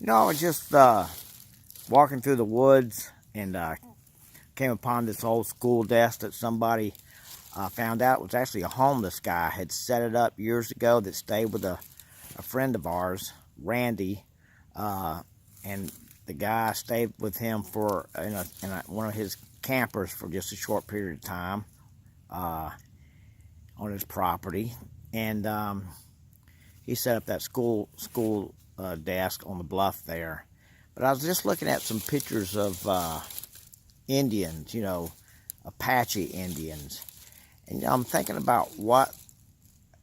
I was just walking through the woods and came upon this old school desk that somebody found out was actually a homeless guy had set it up years ago that stayed with a friend of ours, Randy, and the guy stayed with him for one of his campers for just a short period of time on his property, and he set up that school desk on the bluff there. But I was just looking at some pictures of Indians, Apache Indians, and I'm thinking about what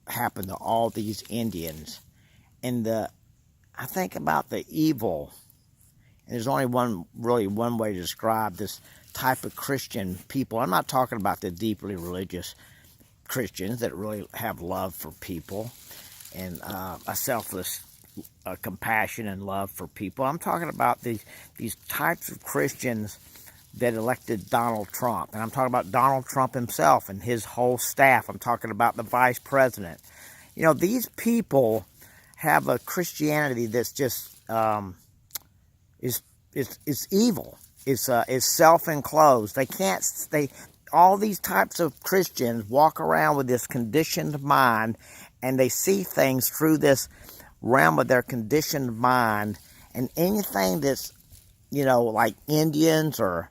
happened to all these Indians, and I think about the evil. And there's only one way to describe this type of Christian people. I'm not talking about the deeply religious Christians that really have love for people and a selfless compassion and love for people. I'm talking about these types of Christians that elected Donald Trump. And I'm talking about Donald Trump himself and his whole staff. I'm talking about the vice president. These people have a Christianity that's just is evil. It's self-enclosed. All these types of Christians walk around with this conditioned mind, and they see things through this realm of their conditioned mind. And anything that's, like Indians or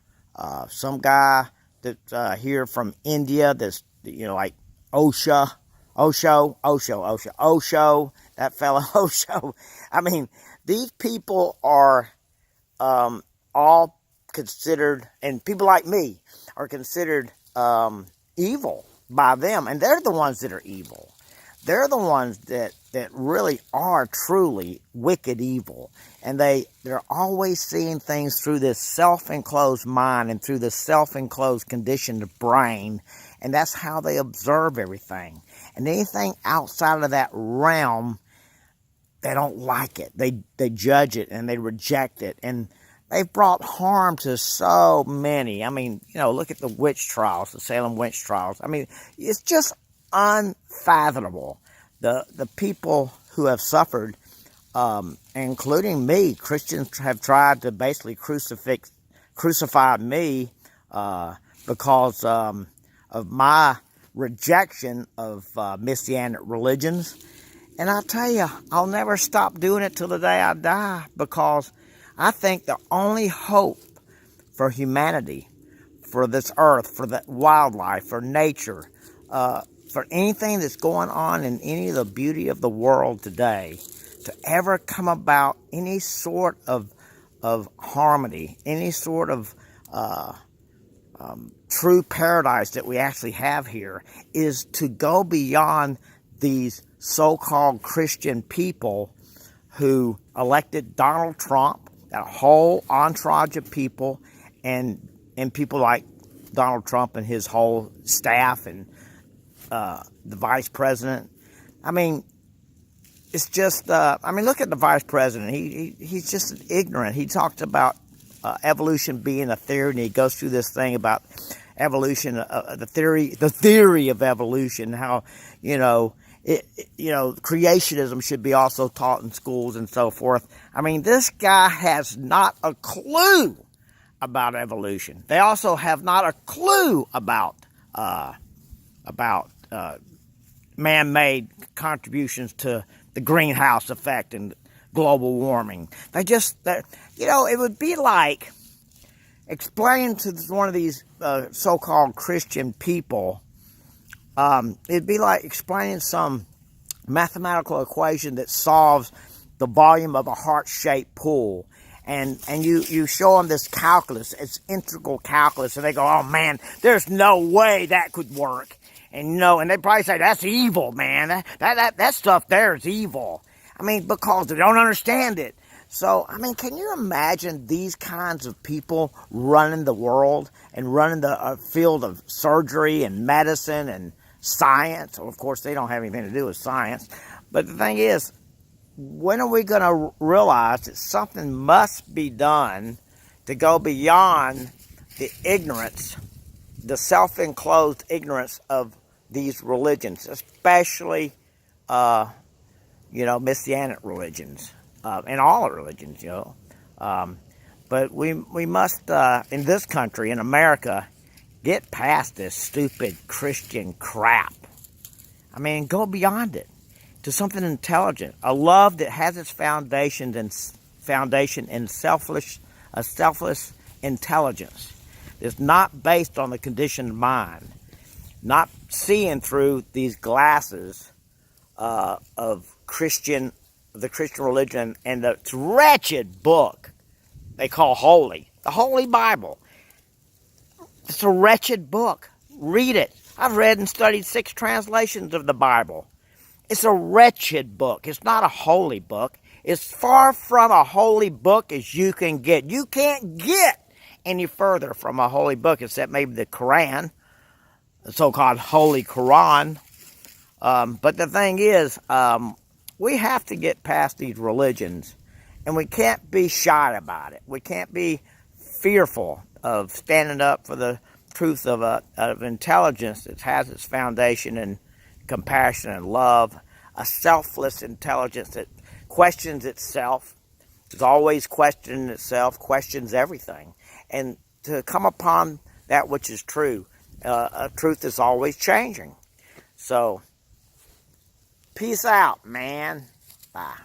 some guy that's here from India that's, like Osho, that fellow Osho. I mean, these people are all considered, and people like me are considered evil by them, and they're the ones that are evil. They're the ones that really are truly wicked evil, and they're always seeing things through this self-enclosed mind and through this self-enclosed conditioned brain, and that's how they observe everything. And anything outside of that realm, they don't like it. They judge it and they reject it, and they've brought harm to so many. I mean, look at the witch trials, the Salem witch trials. I mean, it's just unfathomable. The people who have suffered, including me, Christians have tried to basically crucify me because of my rejection of Messianic religions. And I tell you, I'll never stop doing it till the day I die, because I think the only hope for humanity, for this earth, for the wildlife, for nature, for anything that's going on in any of the beauty of the world today, to ever come about any sort of harmony, any sort of true paradise that we actually have here, is to go beyond these so-called Christian people who elected Donald Trump, that whole entourage of people, and people like Donald Trump and his whole staff, and the vice president. I mean, it's just, look at the vice president. He's just ignorant. He talked about evolution being a theory, and he goes through this thing about evolution, the theory of evolution, how, creationism should be also taught in schools and so forth. I mean, this guy has not a clue about evolution. They also have not a clue about man-made contributions to the greenhouse effect and global warming. It would be like explaining to one of these so-called Christian people. It'd be like explaining some mathematical equation that solves the volume of a heart-shaped pool. And you show them this calculus, it's integral calculus, and they go, oh man, there's no way that could work. And they probably say, that's evil, man. That stuff there is evil. I mean, because they don't understand it. So, I mean, can you imagine these kinds of people running the world and running the field of surgery and medicine and science? Well, of course, they don't have anything to do with science. But the thing is, when are we going to realize that something must be done to go beyond the ignorance, the self-enclosed ignorance of these religions, especially, Messianic religions? in all religions, but we must, in this country, in America, get past this stupid Christian crap. I mean, go beyond it to something intelligent, a love that has its foundation in a selfless intelligence. It's not based on the conditioned mind, not seeing through these glasses of the Christian religion and the wretched book they call holy, the Holy Bible. It's a wretched book. Read it. I've read and studied 6 translations of the Bible. It's a wretched book. It's not a holy book. It's far from a holy book as you can get. You can't get any further from a holy book except maybe the Quran, the so-called Holy Quran. But the thing is, we have to get past these religions, and we can't be shy about it. We can't be fearful of standing up for the truth of intelligence that has its foundation in compassion and love, a selfless intelligence that questions itself, is always questioning itself, questions everything, and to come upon that which is true. A truth is always changing. So, peace out, man. Bye.